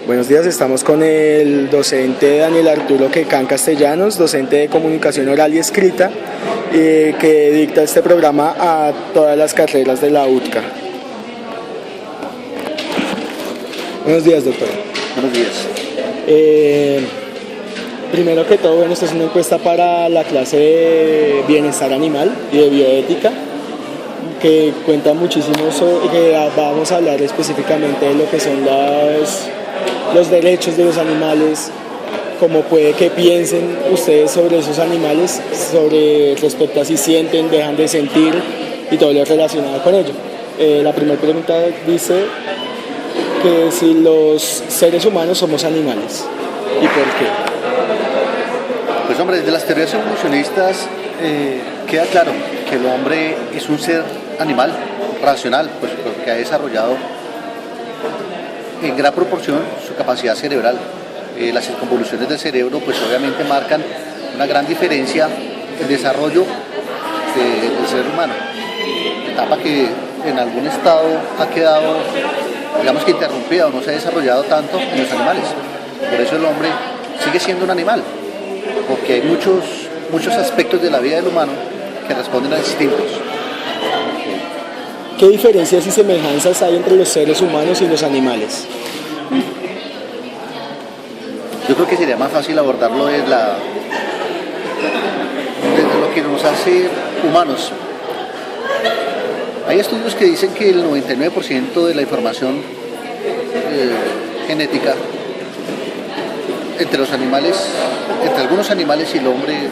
Buenos días, estamos con el docente Daniel Arturo Quecán Castellanos, docente de comunicación oral y escrita, que dicta este programa a todas las carreras de la UTCA. Buenos días, doctor. Buenos días. Primero que todo, esta es una encuesta para la clase de bienestar animal y de bioética, que cuenta muchísimo sobre, que vamos a hablar específicamente de lo que son los derechos de los animales, cómo puede que piensen ustedes sobre esos animales, sobre respecto a si sienten, dejan de sentir y todo lo relacionado con ello. La primera pregunta dice que si los seres humanos somos animales y por qué. Pues hombre, desde las teorías evolucionistas queda claro que el hombre es un ser animal, racional, pues porque ha desarrollado en gran proporción su capacidad cerebral. Las circunvoluciones del cerebro pues obviamente marcan una gran diferencia en el desarrollo del ser humano. Etapa que en algún estado ha quedado, digamos que interrumpida o no se ha desarrollado tanto en los animales. Por eso el hombre sigue siendo un animal, porque hay muchos aspectos de la vida del humano que responden a instintos. ¿Qué diferencias y semejanzas hay entre los seres humanos y los animales? Yo creo que sería más fácil abordarlo desde lo que nos hace humanos. Hay estudios que dicen que el 99% de la información genética entre los animales, entre algunos animales y el hombre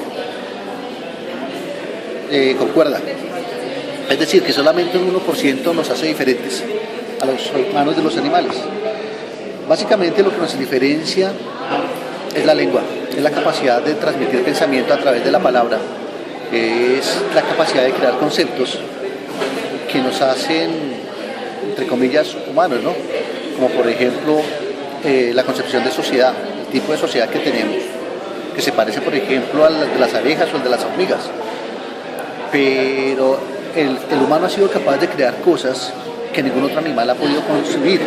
concuerda. Es decir, que solamente un 1% nos hace diferentes a los humanos de los animales. Básicamente lo que nos diferencia es la lengua, es la capacidad de transmitir pensamiento a través de la palabra, es la capacidad de crear conceptos que nos hacen, entre comillas, humanos, ¿no? Como por ejemplo la concepción de sociedad, el tipo de sociedad que tenemos, que se parece por ejemplo al de las abejas o al de las hormigas. Pero el humano ha sido capaz de crear cosas que ningún otro animal ha podido concebir,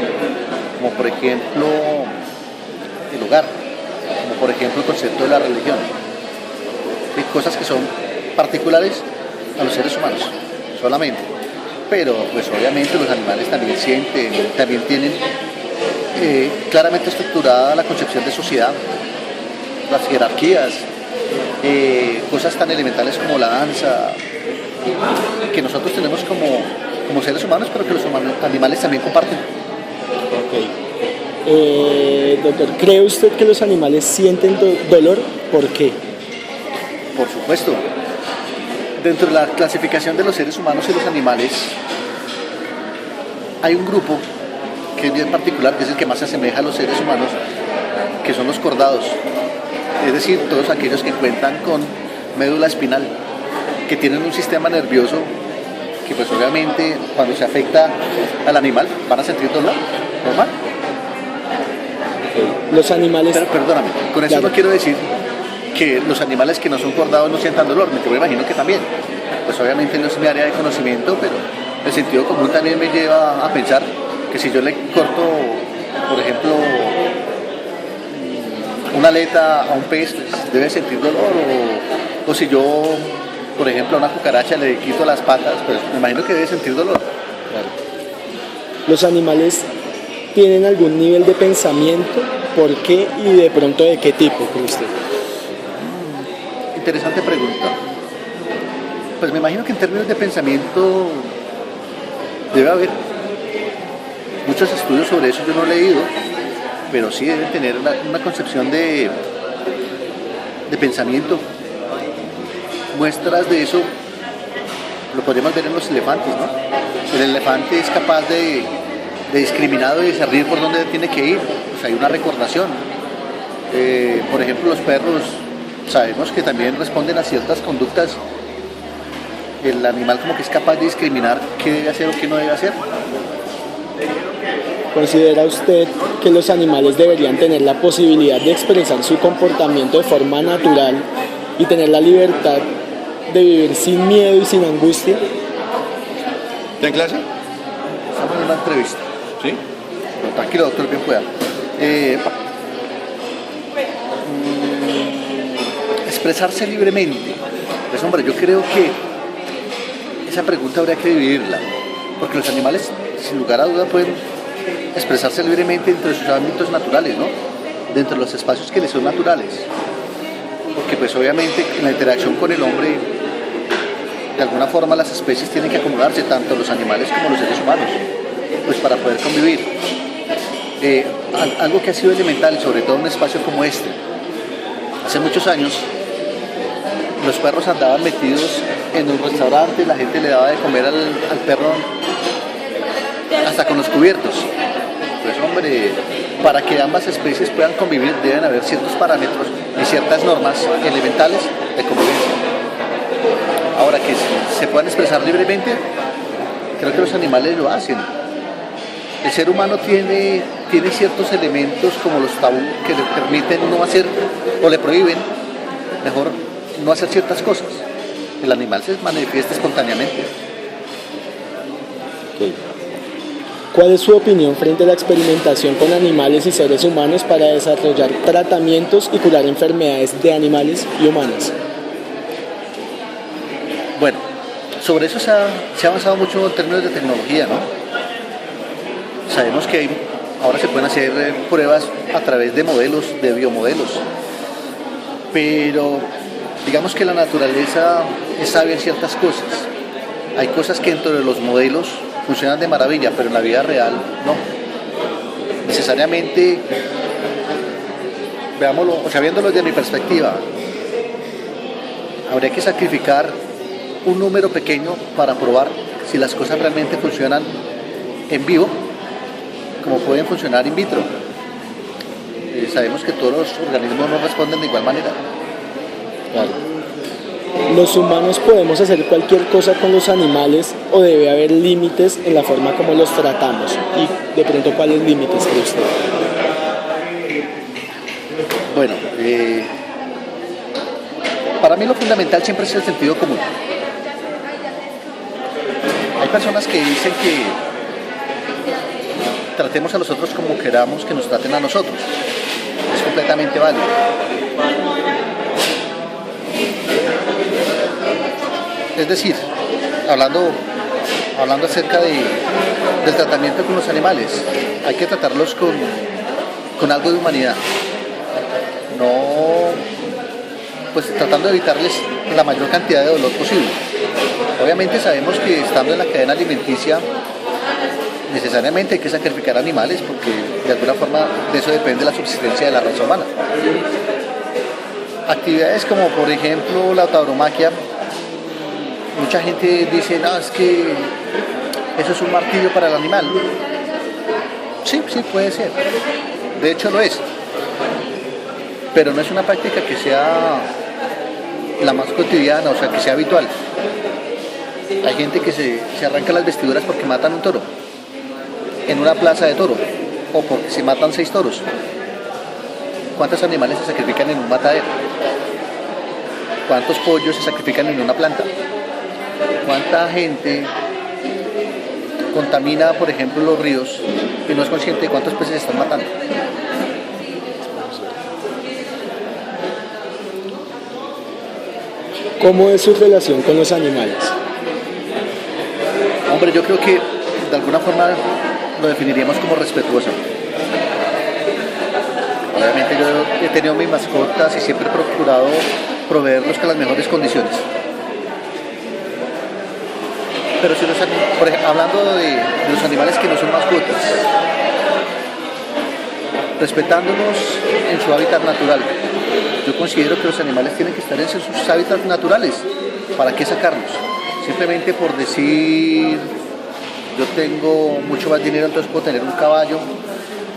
como por ejemplo el hogar, como por ejemplo el concepto de la religión. Hay cosas que son particulares a los seres humanos, solamente. Pero pues obviamente los animales también sienten, también tienen claramente estructurada la concepción de sociedad, las jerarquías, cosas tan elementales como la danza, que nosotros tenemos como seres humanos, pero que los animales también comparten. Doctor, ¿cree usted que los animales sienten dolor? ¿Por qué? Por supuesto. Dentro de la clasificación de los seres humanos y los animales, hay un grupo que es bien particular, que es el que más se asemeja a los seres humanos, que son los cordados. Es decir, todos aquellos que cuentan con médula espinal, que tienen un sistema nervioso que pues obviamente cuando se afecta al animal van a sentir dolor, normal. Los animales... Pero perdóname, con eso claro. no quiero decir que los animales que no son cordados no sientan dolor, me imagino que también. Pues obviamente no es mi área de conocimiento, pero el sentido común también me lleva a pensar que si yo le corto, por ejemplo, una aleta a un pez, pues debe sentir dolor, o si yo, por ejemplo, a una cucaracha le quito las patas, pues me imagino que debe sentir dolor. Claro. ¿Los animales tienen algún nivel de pensamiento? ¿Por qué y de pronto de qué tipo, cree usted? Interesante pregunta. Pues me imagino que en términos de pensamiento debe haber muchos estudios sobre eso, yo no he leído, pero sí deben tener una concepción de pensamiento. Muestras de eso lo podemos ver en los elefantes, ¿no? El elefante es capaz de discriminar y discernir por dónde tiene que ir, pues hay una recordación. Por ejemplo, los perros sabemos que también responden a ciertas conductas. El animal como que es capaz de discriminar qué debe hacer o qué no debe hacer. ¿Considera usted que los animales deberían tener la posibilidad de expresar su comportamiento de forma natural y tener la libertad de vivir sin miedo y sin angustia? ¿Está en clase? Estamos en una entrevista. ¿Sí? Pero tranquilo, doctor, bien pueda. Eh, Expresarse libremente. Pues hombre, yo creo que esa pregunta habría que dividirla, porque los animales, sin lugar a duda, pueden expresarse libremente dentro de sus ámbitos naturales, ¿no? Dentro de los espacios que les son naturales. Porque pues obviamente en la interacción con el hombre, de alguna forma las especies tienen que acomodarse, tanto los animales como los seres humanos, pues para poder convivir. Algo que ha sido elemental, sobre todo en un espacio como este. Hace muchos años, los perros andaban metidos en un restaurante, la gente le daba de comer al perro hasta con los cubiertos. Pues hombre, para que ambas especies puedan convivir deben haber ciertos parámetros y ciertas normas elementales de convivencia. Ahora, que se puedan expresar libremente, creo que los animales lo hacen. El ser humano tiene ciertos elementos como los tabú que le permiten no hacer o le prohíben, mejor, no hacer ciertas cosas. El animal se manifiesta espontáneamente. Okay. ¿Cuál es su opinión frente a la experimentación con animales y seres humanos para desarrollar tratamientos y curar enfermedades de animales y humanos? Bueno, sobre eso se ha avanzado mucho en términos de tecnología, ¿no? Sabemos que ahora se pueden hacer pruebas a través de modelos, de biomodelos, pero digamos que la naturaleza es sabia en ciertas cosas. Hay cosas que dentro de los modelos funcionan de maravilla, pero en la vida real no. Necesariamente, veámoslo, o sea, viéndolo desde mi perspectiva, habría que sacrificar un número pequeño para probar si las cosas realmente funcionan en vivo, como pueden funcionar in vitro. Sabemos que todos los organismos no responden de igual manera. Claro. ¿Los humanos podemos hacer cualquier cosa con los animales o debe haber límites en la forma como los tratamos? Y de pronto, ¿cuáles límites cree usted? Bueno, para mí lo fundamental siempre es el sentido común. Hay personas que dicen que tratemos a los otros como queramos que nos traten a nosotros. Es completamente válido. Es decir, hablando acerca del tratamiento con los animales, hay que tratarlos con algo de humanidad. No, pues tratando de evitarles la mayor cantidad de dolor posible. Obviamente sabemos que estando en la cadena alimenticia, necesariamente hay que sacrificar animales porque de alguna forma de eso depende la subsistencia de la raza humana. Actividades como por ejemplo la tauromaquia, mucha gente dice, no, es que eso es un martirio para el animal. Sí, puede ser. De hecho lo es. Pero no es una práctica que sea la más cotidiana, o sea, que sea habitual. Hay gente que se arranca las vestiduras porque matan un toro en una plaza de toro, o porque se matan 6 toros. ¿Cuántos animales se sacrifican en un matadero? ¿Cuántos pollos se sacrifican en una planta? ¿Cuánta gente contamina, por ejemplo, los ríos y no es consciente de cuántos peces están matando? ¿Cómo es su relación con los animales? Hombre, yo creo que de alguna forma lo definiríamos como respetuosa. Obviamente yo he tenido mis mascotas y siempre he procurado proveerlos con las mejores condiciones. Pero si por ejemplo, hablando de los animales que no son mascotas, respetándolos en su hábitat natural, yo considero que los animales tienen que estar en sus hábitats naturales. ¿Para qué sacarlos? Simplemente por decir, yo tengo mucho más dinero, entonces puedo tener un caballo,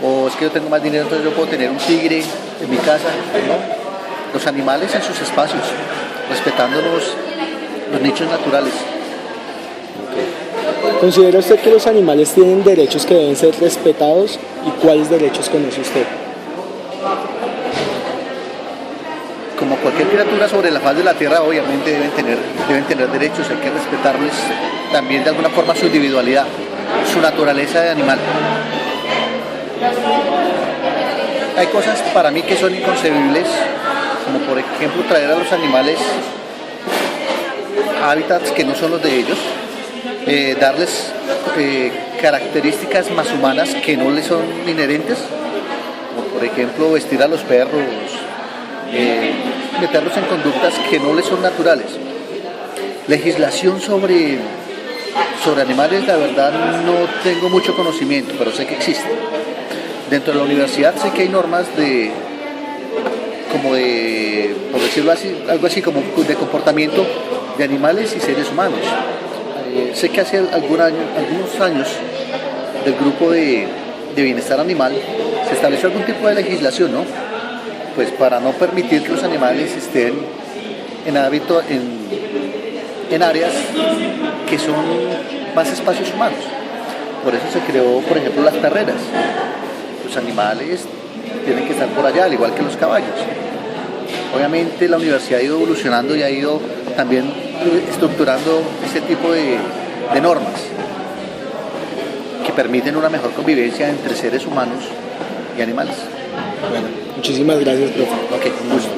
o es que yo tengo más dinero, entonces yo puedo tener un tigre en mi casa, ¿no? Los animales en sus espacios, respetando los nichos naturales. ¿Considera usted que los animales tienen derechos que deben ser respetados y cuáles derechos conoce usted? Como cualquier criatura sobre la faz de la tierra, obviamente deben tener derechos, hay que respetarles también de alguna forma su individualidad, su naturaleza de animal. hay cosas para mí que son inconcebibles, como por ejemplo traer a los animales a hábitats que no son los de ellos, darles características más humanas que no les son inherentes, como por ejemplo vestir a los perros, meterlos en conductas que no les son naturales. Legislación sobre animales, la verdad no tengo mucho conocimiento, pero sé que existe. Dentro de la universidad sé que hay normas por decirlo así, algo así como de comportamiento de animales y seres humanos. Sé que hace algunos años del grupo de bienestar animal se estableció algún tipo de legislación, ¿no? Pues para no permitir que los animales estén en áreas que son más espacios humanos. Por eso se creó, por ejemplo, las perreras. Los animales tienen que estar por allá, al igual que los caballos. Obviamente la universidad ha ido evolucionando y ha ido también estructurando este tipo de normas que permiten una mejor convivencia entre seres humanos y animales. Bueno, muchísimas gracias, profe. Ok, un gusto.